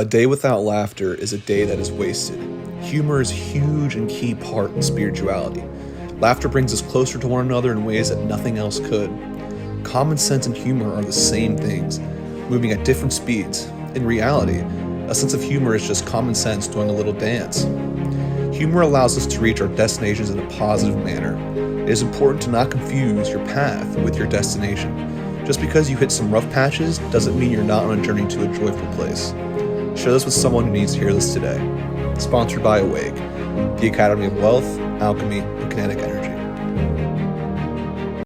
A day without laughter is a day that is wasted. Humor is a huge and key part in spirituality. Laughter brings us closer to one another in ways that nothing else could. Common sense and humor are the same things, moving at different speeds. In reality, a sense of humor is just common sense doing a little dance. Humor allows us to reach our destinations in a positive manner. It is important to not confuse your path with your destination. Just because you hit some rough patches doesn't mean you're not on a journey to a joyful place. Share this with someone who needs to hear this today. Sponsored by Awake, the Academy of Wealth, Alchemy, and Kinetic Energy.